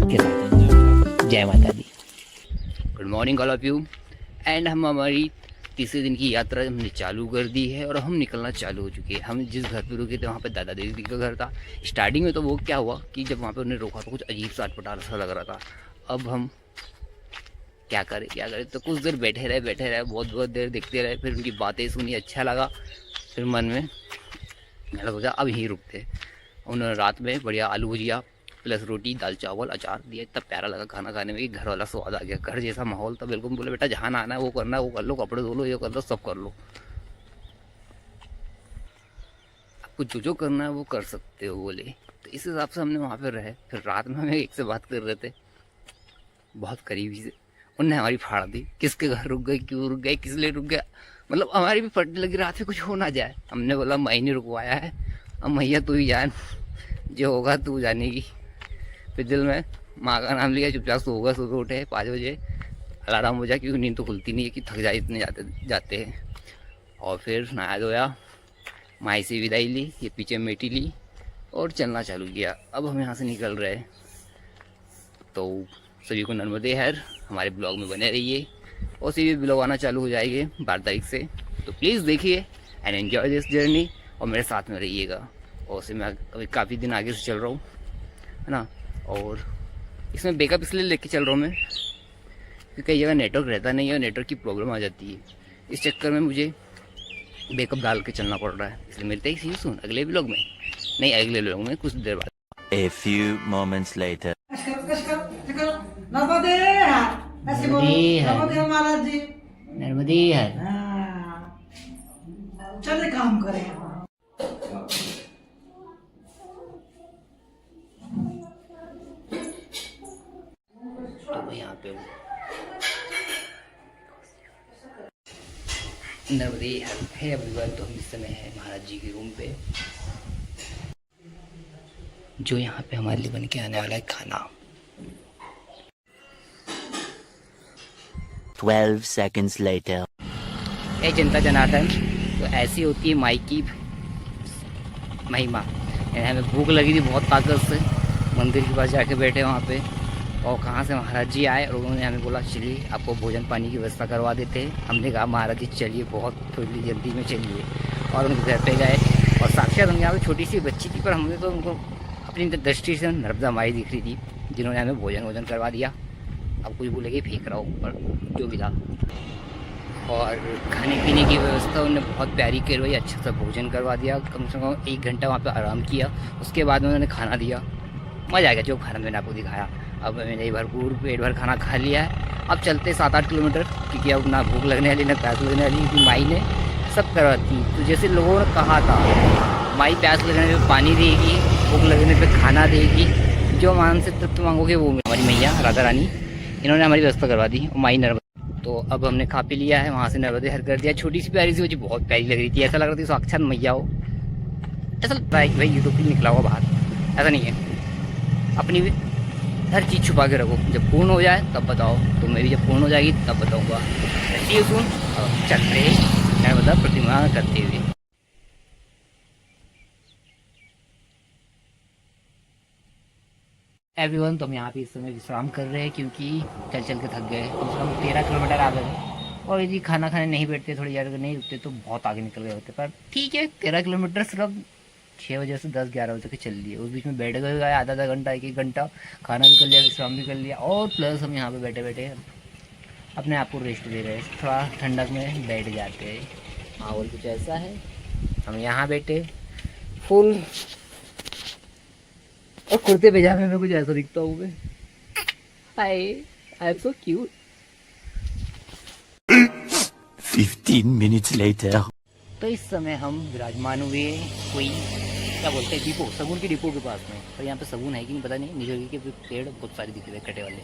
के साथ जय माता दी। Good morning all of you. And हम हमारी तीसरे दिन की यात्रा हमने चालू कर दी है और हम निकलना चालू हो चुके हैं। हम जिस घर पे रुके थे वहाँ पे दादा दादी का घर था। स्टार्टिंग में तो वो क्या हुआ कि जब वहाँ पे उन्हें रोका तो कुछ अजीब सा अटपटा सा लग रहा था। अब हम क्या करें तो कुछ देर बैठे रहे बहुत देर देखते रहे। फिर उनकी बातें सुनी, अच्छा लगा। फिर मन में मैंने सोचा अब यहीं रुकते। उन्होंने रात में बढ़िया आलू भुजिया प्लस रोटी दाल चावल अचार दिया। इतना प्यारा लगा खाना खाने में, घर वाला स्वाद आ गया, घर जैसा माहौल था बिल्कुल। बोले बेटा जहाँ आना है वो करना है, वो कर लो, कपड़े धो लो, ये कर लो, सब कर लो, आपको जो करना है वो कर सकते हो बोले। तो इस हिसाब से हमने वहाँ पर रहे। फिर रात में हमें एक से बात कर रहे थे बहुत करीबी से। उनने हमारी फाड़ दी, किसके घर रुक गए, क्यों रुक गए, किस लिए रुक गया। मतलब हमारी भी फटने लगी, रात में कुछ हो ना जाए। हमने बोला मैं नहीं रुकवाया है, अब मैया तू ही जान, जो होगा तू जानेगी। फिर दिल में माँ का नाम लिया, चुपचाप सो होगा। सुबह उठे 5 बजे, अलार्म हो जाए क्योंकि नींद तो खुलती नहीं है कि थक जाए इतने जाते हैं। और फिर नहाया धोया, माई से विदाई ली, ये पीछे मेटी ली और चलना चालू किया। अब हम यहाँ से निकल रहे हैं। तो सभी को नर्मदे हर, हमारे ब्लॉग में बने रहिए और सभी ब्लॉग आना चालू हो जाएंगे 12 तारीख से। तो प्लीज़ देखिए एंड एन्जॉय दिस जर्नी और मेरे साथ में रहिएगा। और से मैं अभी काफ़ी दिन आगे से चल रहा हूँ, है ना। और इसमें बैकअप इसलिए लेके चल रहा हूँ मैं क्योंकि कई जगह नेटवर्क रहता नहीं है और नेटवर्क की प्रॉब्लम आ जाती है। इस चक्कर में मुझे बैकअप डाल के चलना पड़ रहा है। इसलिए मिलते ही सुन अगले ब्लॉग में, नहीं अगले ब्लॉग में कुछ देर बाद। A few moments later. नर्मदे हर, ऐसे बोलो, नर्मदे महाराज जी, नर्मदे हर। चले काम करें। तो मैं यहाँ पे हूँ, नर्मदे हर है एवरीवन। तो हम इस समय है महाराज जी के रूम पे, जो यहाँ पे हमारे लिए बन के आने वाला है खाना। 12 seconds later. ए जनता जनार्दन, तो ऐसी होती है माई की महिमा। हमें भूख लगी थी बहुत ताकत से, मंदिर के पास जाके बैठे वहाँ पे। और कहाँ से महाराज जी आए और उन्होंने हमें बोला चलिए आपको भोजन पानी की व्यवस्था करवा देते हैं। हमने कहा महाराज जी चलिए, बहुत थोड़ी जल्दी में चलिए। और उनके घर पे गए और साक्षात उनके यहाँ पे छोटी सी बच्ची थी, पर हमने तो उनको अपनी दृष्टि से नर्मदा माई दिख रही थी, जिन्होंने हमें भोजन करवा दिया। अब कुछ बोलेगे फेंक रहा हूँ, पर जो भी था। और खाने पीने की व्यवस्था उन्होंने बहुत प्यारी करवाई, अच्छा सा भोजन करवा दिया। कम से कम 1 घंटा वहाँ पे आराम किया, उसके बाद उन्होंने खाना दिया। मज़ा आ गया जो खाना मैंने आपको दिखाया। अब मैंने भरपूर पेट भर खाना खा लिया है। अब चलते 7-8 किलोमीटर, क्योंकि अब ना भूख लगने वाली ना प्यास लगने वाली, क्योंकि माई ने सब करवाती। तो जैसे लोगों ने कहा था, माई प्यास लगने पे पानी देगी, भूख लगने पर खाना देगी, जो मान से तृप्त मांगोगे वो। हमारी मैया राधा रानी इन्होंने हमारी व्यवस्था करवा दी, और माई नर्मदा। तो अब हमने खा पी लिया है, वहाँ से नर्मदे हर कर दिया। छोटी सी प्यारी सी मुझे बहुत प्यारी लग रही थी, ऐसा लग रहा था साक्षात मैया हो। ऐसा लगता है कि भाई यूट्यूब पे निकला हुआ बाहर, ऐसा नहीं है। अपनी भी हर चीज़ छुपा के रखो, जब पूर्ण हो जाए तब बताओ। तो मेरी जब पूर्ण हो जाएगी तब बताऊँगा। ऐसी सुन चल रहे नर्मदा प्रतिमा करते हुए। एवरीवन, तो हम यहाँ पे इस समय विश्राम कर रहे हैं क्योंकि चल के थक गए। कम से कम 13 किलोमीटर आ गए। और यदि खाना खाने नहीं बैठते, थोड़ी देर नहीं रुकते तो बहुत आगे निकल गए होते। पर ठीक है, 13 किलोमीटर सिर्फ 6 बजे से 10-11 बजे तक चल लिए। उस बीच में बैठ गए आधा घंटा 1-1 घंटा, खाना भी कर लिया, विश्राम भी कर लिया। और प्लस हम यहाँ पे बैठे अपने आप को रेस्ट दे रहे हैं, थोड़ा ठंडक में बैठ जाते हैं। माहौल कुछ ऐसा है, हम यहाँ बैठे फुल और कुर्ते पैजामे में कुछ ऐसा दिखता हूँ मैं। Hi, I am so cute. 15 minutes later. तो इस समय हम विराजमान हुए कोई क्या बोलते हैं डिपो, सगुन के डिपो के पास में। पर यहाँ पे सगुन है कि नहीं पता नहीं, निजोगी के पेड़ बहुत सारे दिख रहे कटे वाले।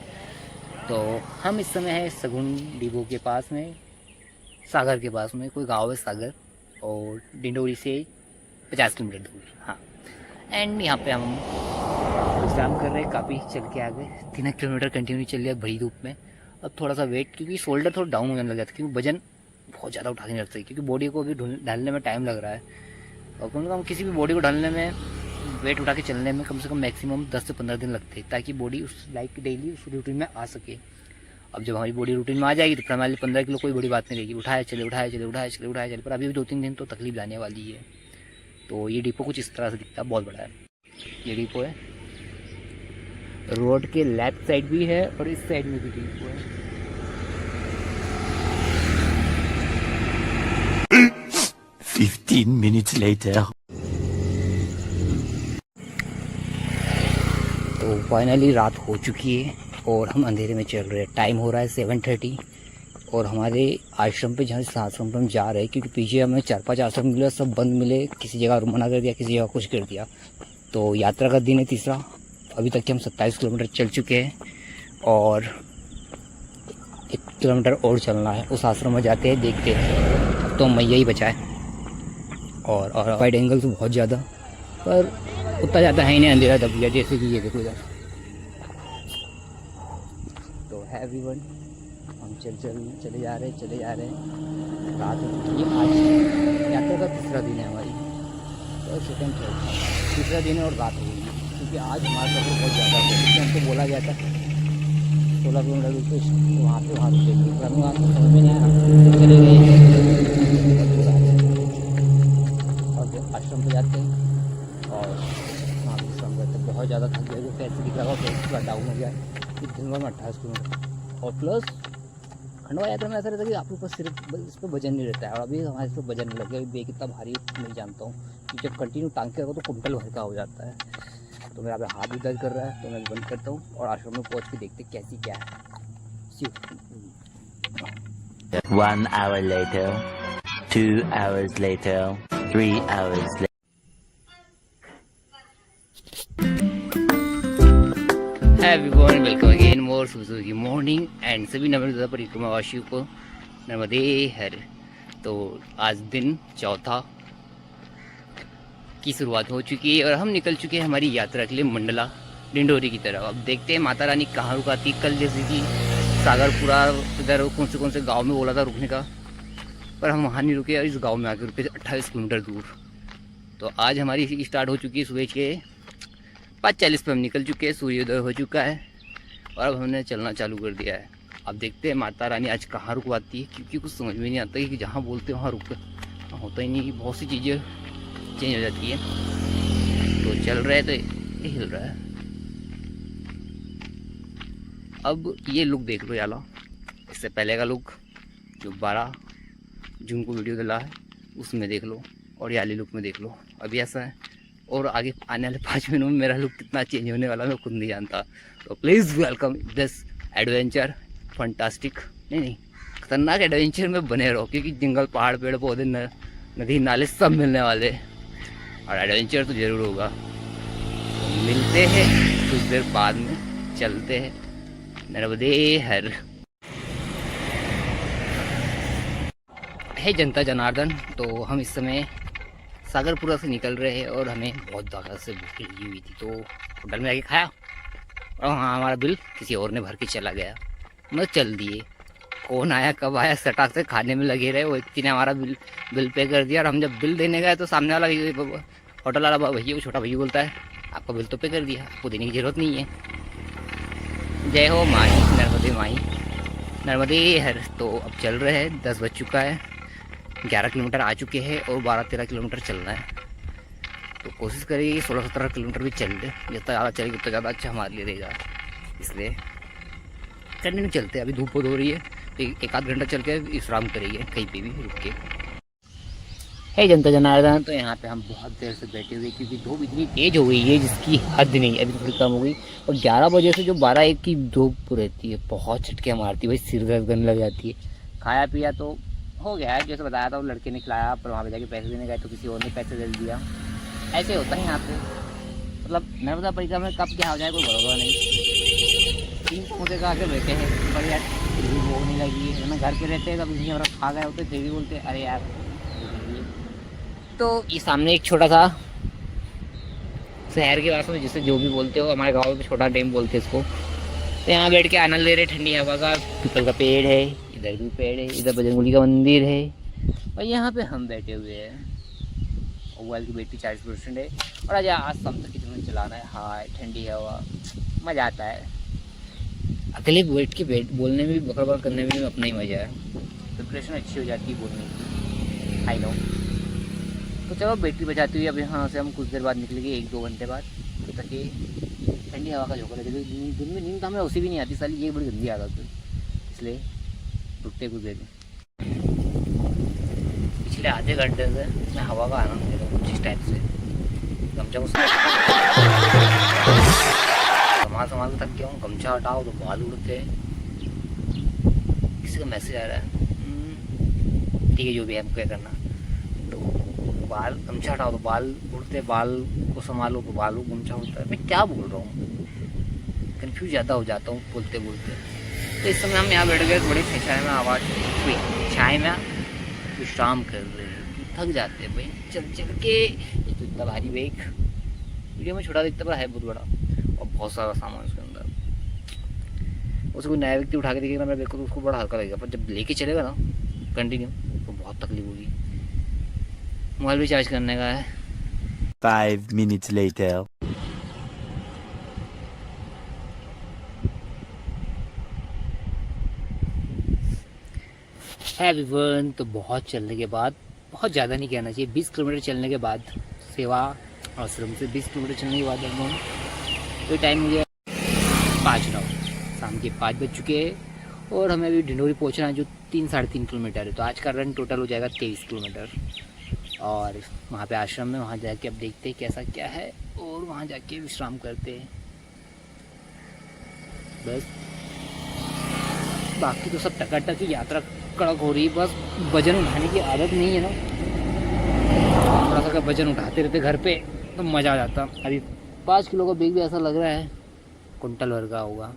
तो हम इस समय है सगुन डिपो के पास में, सागर के पास में। कोई गाँव है सागर, और डिंडोरी से 50 किलोमीटर दूर। हाँ, एंड यहाँ पे हम विश्राम कर रहे हैं। काफ़ी चल के आ गए, 3 किलोमीटर कंटिन्यू चल लिया बड़ी धूप में। अब थोड़ा सा वेट, क्योंकि शोल्डर थोड़ा डाउन होने लग जाता है, क्योंकि वजन बहुत ज़्यादा उठा नहीं लगता है, क्योंकि बॉडी को भी ढालने में टाइम लग रहा है। और कम से कम किसी भी बॉडी को ढालने में वेट उठा के चलने में कम से कम मैक्सिमम 10 से 15 दिन लगते हैं, ताकि बॉडी उस लाइक डेली उस रूटीन में आ सके। अब जब हमारी बॉडी रूटीन में आ जाएगी तो फिर हमारे 15 किलो कोई बड़ी बात नहीं रहेगी, उठाए चले उठाए चले उठाए चले उठाए चले। पर अभी भी 2-3 दिन तो तकलीफ लाने वाली है। तो ये डिपो कुछ इस तरह से दिखता है, बहुत बड़ा है ये डिपो है। रोड के लेफ्ट साइड भी है और इस साइड में भी डिपो है। 15 minutes later. तो फाइनली रात हो चुकी है और हम अंधेरे में चल रहे हैं। टाइम हो रहा है 7:30 और हमारे आश्रम पे, जहाँ से आश्रम पे हम जा रहे हैं, क्योंकि पीछे हमें 4-5 आश्रम मिले, सब बंद मिले, किसी जगह रूम मना कर दिया, किसी जगह कुछ कर दिया। तो यात्रा का दिन है तीसरा। अभी तक के हम 27 किलोमीटर चल चुके हैं और 1 किलोमीटर और चलना है। उस आश्रम में जाते हैं, देखते हैं। अब तो मैया ही बचा है और वाइड एंगल तो बहुत ज़्यादा, पर उतना ज़्यादा है ही नहीं, अंधेरा दब गया। जैसे कि ये देखो इधर। तो है एवरीवन, हम चले जा रहे हैं। रात हो चुकी है। आज यात्रा का तीसरा दिन है हमारी, और सेकेंड थर्ड तीसरा दिन है और रात हो गई है, क्योंकि आज हमारा सफर बहुत ज़्यादा है। क्योंकि हमको बोला गया था 16 किलोमीटर रुके, तो वहाँ पे रुके, वहाँ को समझ में नहीं आया, चले गए और आश्रम पे जाते हैं और वहाँ पर विश्राम करते हैं। बहुत ज़्यादा थक गए, पैसे दिख रहा था, थोड़ा डाउन हो गया है। दिन भर में 28 किलोमीटर और प्लस खंडवा यात्रा में ऐसा रहता है कि आपके पास सिर्फ इस पर वजन नहीं रहता है, और अभी हमारे इस पर वजन नहीं लगे। अभी बैग इतना भारी नहीं जानता हूँ कि जब कंटिन्यू टांग के रखो तो कुंटल भर का हो जाता है। तो मेरा अभी हाथ भी दर्द कर रहा है, तो मैं बंद करता हूँ और आश्रम में पहुँच के देखते कैसी क्या है। 1 hour later, 2 hours later, 3 hours later. Everyone, welcome again more सुबह मॉर्निंग एंड सभी नर्मदा परिक्रमावासियों को नर्मदे हर। तो आज दिन चौथा की शुरुआत हो चुकी है और हम निकल चुके हैं हमारी यात्रा के लिए मंडला डिंडोरी की तरफ। अब देखते हैं माता रानी कहाँ रुकाती। कल जैसे कि सागरपुरा इधर कौन से गांव में बोला था रुकने का, पर हम वहाँ नहीं रुके और इस गांव में आके रुके 28 किलोमीटर दूर। तो आज हमारी स्टार्ट हो चुकी है सुबह के 5:40 पे हम निकल चुके हैं। सूर्योदय हो चुका है और अब हमने चलना चालू कर दिया है। अब देखते हैं माता रानी आज कहाँ रुकवाती है, क्योंकि कुछ समझ में नहीं आता कि जहाँ बोलते हैं वहाँ रुक होता ही नहीं, कि बहुत सी चीज़ें चेंज हो जाती है। तो चल रहा है तो ये हिल रहा है। अब ये लुक देख लो याला, इससे पहले का लुक जो 12 जून को वीडियो डला है उसमें देख लो, और याली लुक में देख लो। अभी ऐसा है और आगे आने वाले 5 महीनों में मेरा लुक कितना चेंज होने वाला मैं खुद नहीं जानता। तो please welcome this adventure fantastic, नहीं खतरनाक एडवेंचर में बने रहो, क्योंकि जंगल पहाड़ पेड़ पौधे नदी नाले सब मिलने वाले और एडवेंचर तो ज़रूर होगा। तो मिलते हैं कुछ देर बाद में, चलते हैं नर्मदे हर। है जनता जनार्दन। तो हम इस समय सागरपुरा से निकल रहे हैं और हमें बहुत ज़्यादा से भूख लगी हुई थी, तो होटल में आके खाया और हाँ हमारा बिल किसी और ने भर के चला गया। मैं चल दिए, कौन आया कब आया सटाक से खाने में लगे रहे। वो व्यक्ति ने हमारा बिल पे कर दिया और हम जब बिल देने गए तो सामने वाला होटल वाला भैया, वो छोटा भैया बोलता है आपका बिल तो पे कर दिया, आपको देने की ज़रूरत नहीं है। जय हो माई नर्मदे माई नर्मदे हर। तो अब चल रहे हैं, 10 बज चुका है, 11 किलोमीटर आ चुके हैं और 12-13 किलोमीटर चलना है। तो कोशिश करिए 16-17 किलोमीटर भी चल ले, जितना ज़्यादा चलेगी उतना ज़्यादा अच्छा हमारे लिए रहेगा। इसलिए कंटिन्यू चलते हैं। अभी धूप हो रही है तो 1-आध घंटा चल के विश्राम करेंगे कहीं पे भी रुक के। है जनता जनार्दन। तो यहाँ पे हम बहुत देर से बैठे हुए, क्योंकि धूप इतनी तेज़ हो गई है जिसकी हद नहीं। अभी थोड़ी कम हो गई और 11 बजे से जो 12-1 की धूप रहती है बहुत झटके मारती है भाई, सिर दर्द करने लग जाती है। खाया पिया तो हो गया है, जैसे बताया था वो लड़के ने खिलाया, पर वहाँ पे जाके पैसे देने गए तो किसी और ने पैसे दे दिया। ऐसे होता है यहाँ पे, मतलब नर्मदा परिक्रमा में कब क्या हो जाए कोई भरोसा नहीं। 3 मुझे कहा के बैठे हैं, पर यार फिर भी भूख नहीं लगी है ना। घर पे रहते हैं कभी नहीं, खा गए होते फिर भी बोलते अरे यार। तो ये सामने एक छोटा सा शहर के पास में, जिसे जो भी बोलते हो, हमारे गाँव में छोटा डैम बोलते हैं इसको। तो यहाँ बैठ के आनंद ले रहे ठंडी हवा का। पीपल का पेड़ है, इधर भी पेड़ है, इधर बजरंगबली का मंदिर है और यहाँ पे हम बैठे हुए हैं। मोबाइल की बैटरी 40% है। और आज शाम तक कितना चलाना है। हाँ, ठंडी हवा, मज़ा आता है। अकेले बैठ के बोलने में भी, बकर करने में भी अपना ही मज़ा है। प्रिपरेशन अच्छी हो जाती है बोलने की, आई नो। तो चलो बैटरी बचाती हुई अब यहाँ से हम कुछ देर बाद निकलेंगे, 1-2 घंटे बाद, तो ताकि ठंडी हवा का झोंका लगे। दिन में नींद तो हमें उसी भी नहीं आती साली, ये बड़ी गंदी आदत है, इसलिए रुकते कुछ देर। पिछले आधे घंटे से मैं हवा का आनंद ले रहा हूँ कुछ इस टाइप से। गमछा संभाल के थक गया हूँ। गमछा हटाओ तो बाल उड़ते हैं। किसी का मैसेज आ रहा है, ठीक है जो भी है, क्या करना। तो बाल, गमछा हटाओ तो बाल उड़ते, बाल को संभालो तो बाल गमछा उड़ता है। मैं क्या बोल रहा हूँ, कन्फ्यूज ज़्यादा हो जाता हूँ बोलते बोलते। तो इस समय हम यहाँ बैठ गए बड़े छाए में, आवाज़ छाए में विश्राम कर रहे हैं। थक जाते हैं भाई चल चल के। एक तो इतना भारी बैग, वीडियो में छोटा दिखता है, बहुत बड़ा और बहुत सारा सामान उसके अंदर। उसको कोई नया व्यक्ति उठा के देखेगा मेरे बैग को तो उसको बड़ा हल्का लगेगा, पर जब लेके चलेगा ना कंटिन्यू तो बहुत तकलीफ होगी। मोबाइल भी चार्ज करने का है। 5 minutes later. एवरीवन, तो बहुत चलने के बाद, बहुत ज़्यादा नहीं कहना चाहिए, 20 किलोमीटर चलने के बाद, सेवा आश्रम से 20 किलोमीटर चलने के बाद हम तो टाइम हो गया 5-9, शाम के 5 बज चुके हैं। और हमें अभी ढिंडोरी पहुंचना है जो 3-3.5 किलोमीटर है। तो आज का रन टोटल हो जाएगा 23 किलोमीटर। और वहाँ पे आश्रम में, वहाँ जाके अब देखते हैं कैसा क्या है और वहाँ जाके विश्राम करते हैं बस। बाकी तो सब टकाटक की यात्रा कड़क हो रही है। बस वजन उठाने की आदत नहीं है ना, थोड़ा सा वजन उठाते रहते घर पे तो मज़ा आ जाता। अभी 5 किलो का बैग भी ऐसा लग रहा है कुंटल भर का होगा।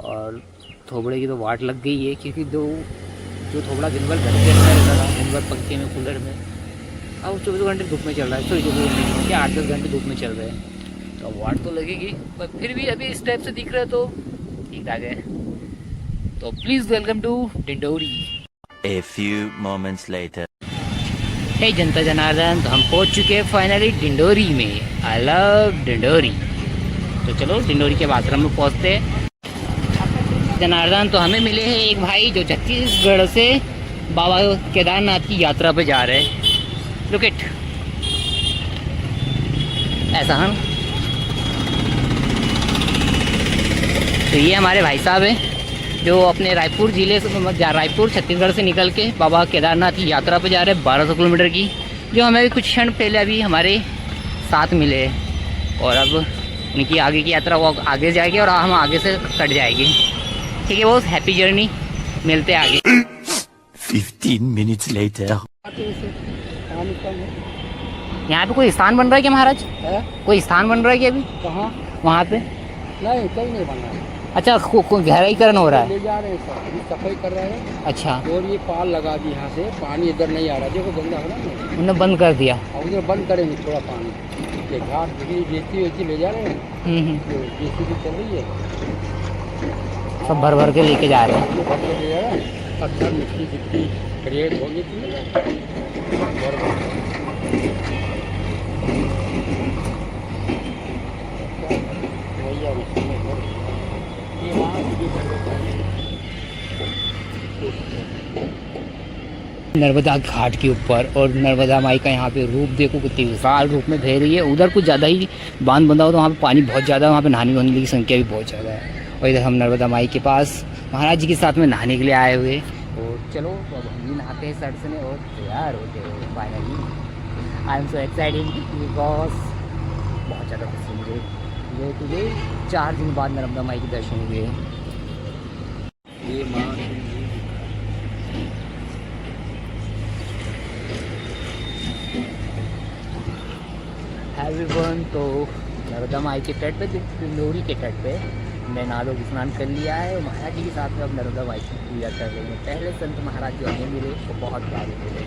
और थोबड़े की तो वाट लग गई है, क्योंकि जो थोबड़ा दिन भर घर पे रहता था, दिन भर पंखे में, कूलर में, अब 24 घंटे धूप में चल रहा है। सॉरी 24 घंटे 8-10 घंटे धूप में चल रहे हैं, तो वाट तो लगेगी। पर फिर भी अभी इस टाइप से दिख रहा है तो ठीक ठाक है। तो please welcome to Dindori. A few moments later. हे जनता जनार्दन, तो हम पहुंच चुके हैं फाइनली डिंडोरी में। I love Dindori. तो चलो डिंडोरी के आश्रम में पहुंचते हैं। जनार्दन, तो हमें मिले हैं एक भाई जो छत्तीसगढ़ से बाबा केदारनाथ की यात्रा पे जा रहे हैं। लुक इट, ऐसा हम। तो ये हमारे भाई साहब हैं जो अपने रायपुर ज़िले से, रायपुर छत्तीसगढ़ से निकल के बाबा केदारनाथ की यात्रा पे जा रहे हैं 1200 किलोमीटर की, जो हमें भी कुछ क्षण पहले अभी हमारे साथ मिले। और अब उनकी आगे की यात्रा वो आगे जाएगी और हम आगे से कट जाएगी। ठीक है बहुत हैप्पी जर्नी, मिलते हैं आगे। 15 minutes later. यहाँ पे कोई स्थान बन रहा है क्या महाराज? कोई स्थान बन रहा है क्या अभी? कहाँ? वहाँ पे नहीं, कहीं नहीं बन रहा है। अच्छा, गहराईकरण हो रहा है। ले जा रहे हैं सब, अभी सफाई कर रहे हैं। अच्छा, और ये पाल लगा दी, यहाँ से पानी इधर नहीं आ रहा, देखो गंदा हो रहा है। उन्होंने बंद कर दिया। और उधर बंद करेंगे थोड़ा पानी। ये घाट जेसी वेसी ले जा रहे हैं, तो जेसी भी चल रही है, सब भर भर के लेके जा रहे हैं। ये भर के ले जा रहे हैं। पत्थर मिट्टी गिट्टी क्रिएट होगी नर्मदा घाट के ऊपर, और नर्मदा माई का यहाँ पे रूप देखो कितनी विशाल रूप में बह रही है। उधर कुछ ज़्यादा ही बांध बंधा हो तो वहाँ पे पानी बहुत ज़्यादा है, वहाँ पे नहाने वाने की संख्या भी बहुत ज़्यादा है। और इधर हम नर्मदा माई के पास महाराज जी के साथ में नहाने के लिए आए हुए। और चलो अब हम भी नहाते हैं सर्ट से और तैयार होते हैं finally. I am so excited because बहुत ज़्यादा खुशी मुझे तुझे 4 दिन बाद नर्मदा माई के दर्शन हुए। ये माँ एवरीवन, तो नर्मदा माई के तट पे, डिंडोरी के तट पे हमने नालों स्नान कर लिया है और महाराज जी के साथ में अब नर्मदा माई की पूजा कर रहे हैं। पहले संत महाराज जो हमें मिले वो बहुत प्यारे मिले।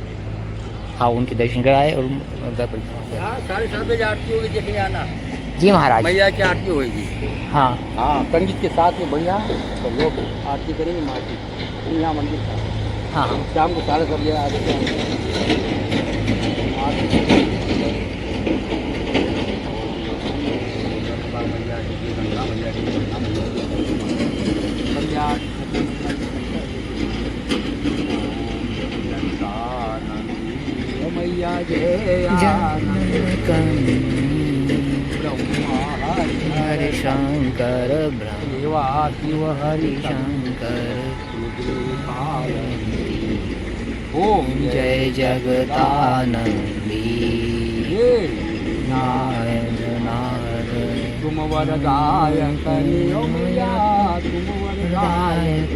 हाँ, उनके दर्शन कराए और उनका परिक्रमा। 7:30 बजे आरती होगी, देखने आना। जी महाराज। मैया की आरती होगी। हाँ हाँ, संगीत के साथ में बढ़िया, तो लोग आरती करेंगे माँ की यहाँ मंदिर का। हाँ हाँ। शाम को 7:30 बजे आरती मैया जय हरे शंकर ब्रह्म देवा शिव हरि शंकर ओम जय जगदानंदी जय नारायण नारायण तुम वरदायक मैया तुम वरदायक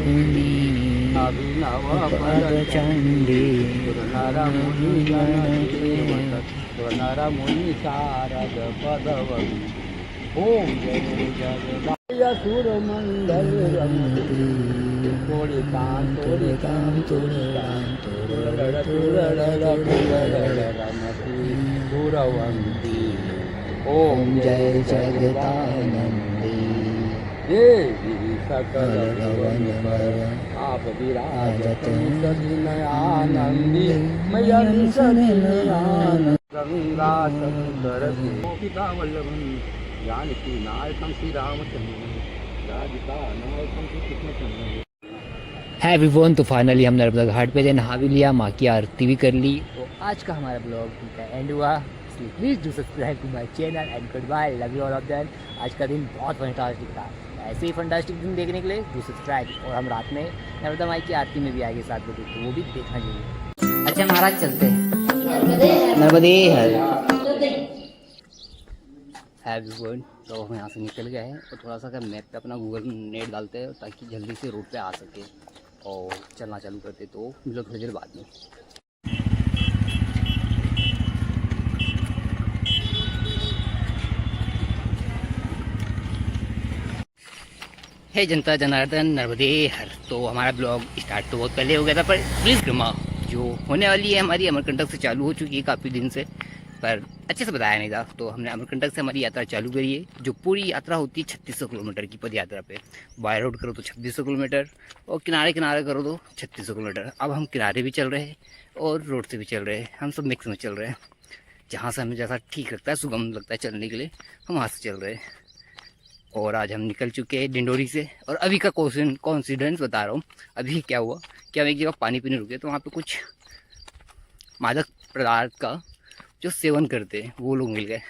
अभिनव पद चंडी नर मुनि नर मुनि शारद पदवती ओम जय जगदाय सुर मंगल तोड़े कान तोड़े कान तोड़े कान सुरवंती ओम जय जगदानंदी देवी सकल भवन आप विराजत सदिनयानंदी मैया सदिनयानंद गंगा समुद्र पिता वल्लभम जानकी नायकम श्री रामचंद्र राधिका नायकम श्री कृष्णचंद्र। है एवरीवन, तो फाइनली हम नर्मदा घाट पे थे, नहा भी लिया, माँ की आरती भी कर ली। तो आज का हमारा ब्लॉग का एंड हुआ, इसलिए please do subscribe to my channel and good bye, love you all of them. आज का दिन बहुत फंटास्टिक था, ऐसे ही फंटास्टिक दिन देखने के लिए डू सब्सक्राइब। और हम रात में नर्मदा माई की आरती में भी आएंगे 7 बजे, तो वो भी देखना चाहिए। अच्छा महाराज चलते हैं, नर्मदे हर एवरीवन। तो हम यहाँ से निकल गए हैं और थोड़ा सा क्या मैप पे अपना गूगल नेट डालते हैं ताकि जल्दी से रोड पे आ सके और चलना चालू करते। तो मिलो थोड़ी देर बाद में। हे जनता जनार्दन नर्मदे हर। तो हमारा ब्लॉग स्टार्ट तो बहुत पहले हो गया था, पर प्लीज़ क्षमा जो होने वाली है हमारी अमरकंटक से चालू हो चुकी है काफ़ी दिन से, पर अच्छे से बताया नहीं था। तो हमने अमरकंटक से हमारी यात्रा चालू करी है, जो पूरी यात्रा होती है 3600 किलोमीटर की पद यात्रा पे। बाय रोड करो तो 2600 किलोमीटर और किनारे किनारे करो तो 3600 किलोमीटर। अब हम किनारे भी चल रहे हैं और रोड से भी चल रहे हैं, हम सब मिक्स में चल रहे हैं। जहाँ से हमें जैसा ठीक लगता है, सुगम लगता है चलने के लिए, हम वहाँ से चल रहे हैं। और आज हम निकल चुके हैं डिंडोरी से। और अभी का कॉन्सिडेंस बता रहा हूँ, अभी क्या हुआ कि हम एक जगह पानी पीने रुके, तो वहाँ पे कुछ मादक पदार्थ का जो सेवन करते हैं वो लोग मिल गए।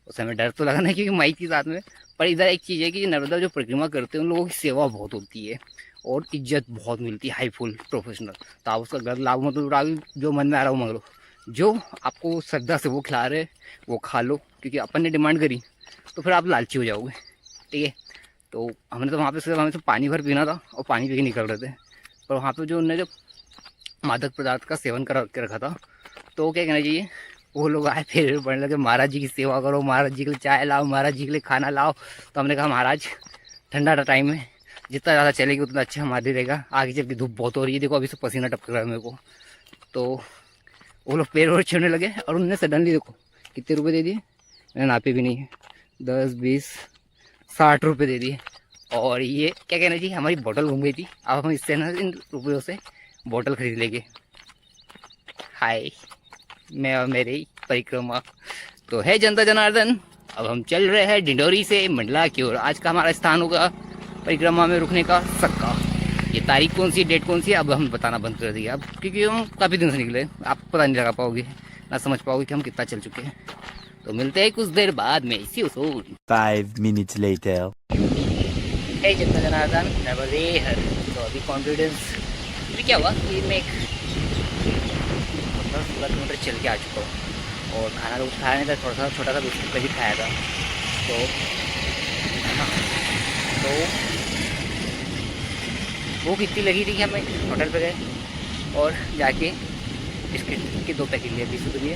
उस समय डर तो लगा ना क्योंकि माइक के साथ में, पर इधर एक चीज़ है कि नर्मदा जो परिक्रमा करते हैं उन लोगों की सेवा बहुत होती है और इज्जत बहुत मिलती है, हाई फुल प्रोफेशनल। तो आप उसका गलत लाभ मत उठा, जो मन में आ रहा हो मांग लो, जो आपको श्रद्धा से वो खिला रहे वो खा लो, क्योंकि अपन ने डिमांड करी तो फिर आप लालची हो जाओगे, ठीक है। तो हमने तो वहाँ पे सिर्फ हमें तो पानी भर पीना था और पानी पी के निकल रहे थे, पर वहाँ पे जो उन्होंने जो मादक पदार्थ का सेवन करा के रखा था, तो क्या कहना चाहिए, वो लोग आए फिर पढ़ने लगे महाराज जी की सेवा करो, महाराज जी के लिए चाय लाओ, महाराज जी के लिए खाना लाओ। तो हमने कहा महाराज ठंडा टाइम है, जितना ज़्यादा चलेगी उतना अच्छा हमारे रहेगा, आगे चल के धूप बहुत हो रही है, देखो अभी से पसीना टपक रहा है मेरे को। तो वो लोग पैर और छूने लगे और उन्होंने सडनली देखो कितने रुपये दे दिए, मैंने नापे भी नहीं है, 10 20 60 रुपये दे दिए। और ये क्या कहना चाहिए, हमारी बोतल घूम गई थी, अब हम इससे ना इन रुपयों से बोतल खरीद लेंगे। हाय मैं और मेरी परिक्रमा। तो है जनता जनार्दन, अब हम चल रहे हैं डिंडोरी से मंडला की ओर। आज का हमारा स्थान होगा परिक्रमा में रुकने का सक्का। ये तारीख कौन सी, डेट कौन सी, अब हम बताना बंद कर दिया अब, क्योंकि हम काफ़ी दिन से निकले, आप पता नहीं लगा पाओगे, ना समझ पाओगे कि हम कितना चल चुके हैं। तो मिलते हैं कुछ देर बाद में, सी यू सून। 5 minutes later. है जनता जनार्दन नर्मदे हर। तो अभी कॉन्फिडेंस अभी क्या हुआ कि मैं 10-16 किलोमीटर चल के आ चुका हूँ और खाना तो कुछ खाया नहीं था, थोड़ा सा छोटा सा बिस्किट भी खाया था। तो भूख इतनी लगी थी कि हम होटल पे गए और जाके बिस्किट के 2 पैकेट लिए 20 रुपये दिए।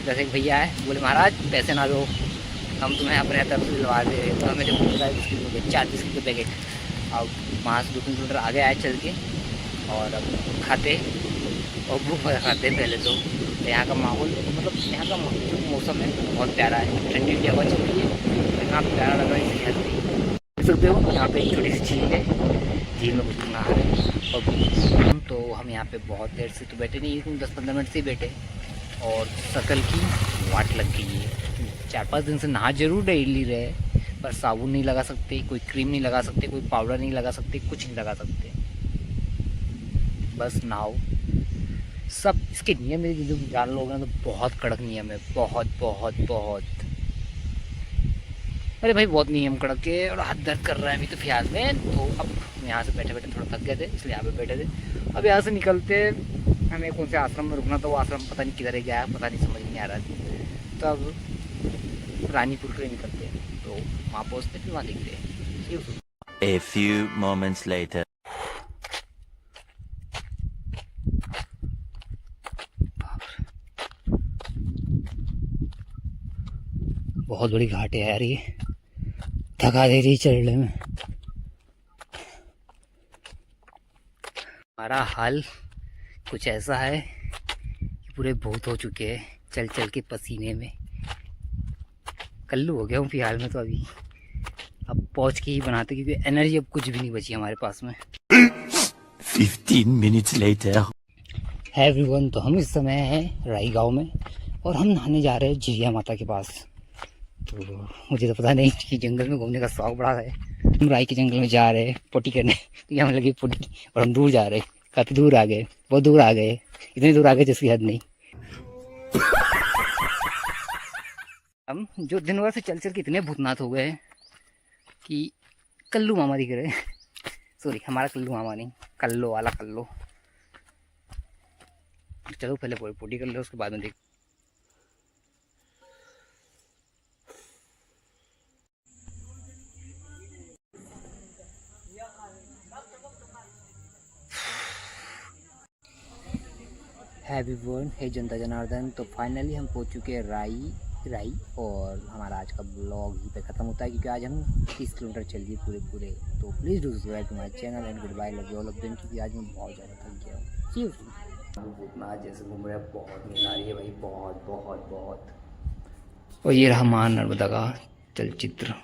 जैसे एक भैया है, बोले महाराज पैसे ना दो, हम तुम्हें अपने तरफ से दिलवा दे। तो हमें जब बिस्किट हो गए 4 बिस्किट के पैकेट। अब वहाँ से 2-3 किलोमीटर आगे आए चल के और अब खाते और भूख भर खाते पहले तो यहाँ का माहौल, मतलब यहाँ का जो मौसम है बहुत प्यारा है, ठंडी ठंडी हवा चल रही है, यहाँ प्यारा लग रहा है। इसे देख सकते हो यहाँ पे एक छोटी सी झील है, झील में कुछ नहा रहे हैं। और तो हम यहाँ पे बहुत देर से तो बैठे नहीं, 10-15 मिनट से ही बैठे और शकल की वाट लग गई है। 4-5 दिन से नहा जरूर डेली रहे, पर साबुन नहीं लगा सकते, कोई क्रीम नहीं लगा सकते, कोई पाउडर नहीं लगा सकते, कुछ नहीं लगा सकते, बस नहाओ। सब इसके नियम में जो जान लोग हैं तो बहुत कड़क नियम है, बहुत बहुत बहुत। अरे भाई बहुत नियम कड़क है और हाथ दर्द कर रहा है अभी तो फिलहाल में। तो अब यहाँ से बैठे बैठे थोड़ा थक गए थे, इसलिए यहाँ पे बैठे थे। अब यहाँ से निकलते हमें कौन से आश्रम में रुकना था, वो आश्रम पता नहीं किधर गया, पता नहीं, समझ नहीं आ रहा था। तो अब रानीपुर के लिए निकलते हैं, तो वहाँ पहुँचते फिर वहाँ दिखते हैं। A few moments later. बहुत बड़ी घाट है यार, ये थका दे रही चढ़ने में। हमारा हाल कुछ ऐसा है कि पूरे भूत हो चुके हैं चल चल के पसीने में। कल्लू हो गया हूँ फिलहाल में तो अभी। अब पहुँच के ही बनाते, क्योंकि एनर्जी अब कुछ भी नहीं बची हमारे पास में। 15 minutes later. है एवरीवन, तो हम इस समय हैं राई गांव में और हम नहाने जा रहे हैं झिरिया माता के पास। तो मुझे तो पता नहीं कि जंगल में घूमने का शौक बड़ा है। हम राई के जंगल में जा रहे हैं पोटी करने, तो यहाँ लगी पोटी और हम दूर जा रहे हैं, काफ़ी दूर आ गए, बहुत दूर आ गए, इतनी दूर आ गए जिसकी हद नहीं। हम जो दिन भर से चल चल के इतने भूतनाथ हो गए कि कल्लू मामा दिख रहे हैं। सॉरी, हमारा कल्लू मामा नहीं, कल्लो वाला कल्लो। चलो पहले पोटी कर लो, उसके बाद में देख। एवरीवन, हे जनता जनार्दन, तो फाइनली हम पहुंच चुके हैं राई और हमारा आज का ब्लॉग ही पे ख़त्म होता है, क्योंकि आज हम 30 किलोमीटर चल गए पूरे। तो please do subscribe to my channel and good bye, love you all of them, क्योंकि आज मैं बहुत ज़्यादा थक गया हूँ। सी यू सून। भूतनाथ जैसे घूम रहे हैं, बहुत नींद आ रही है भाई, बहुत बहुत बहुत। और ये रहा मां नर्मदा का चलचित्र।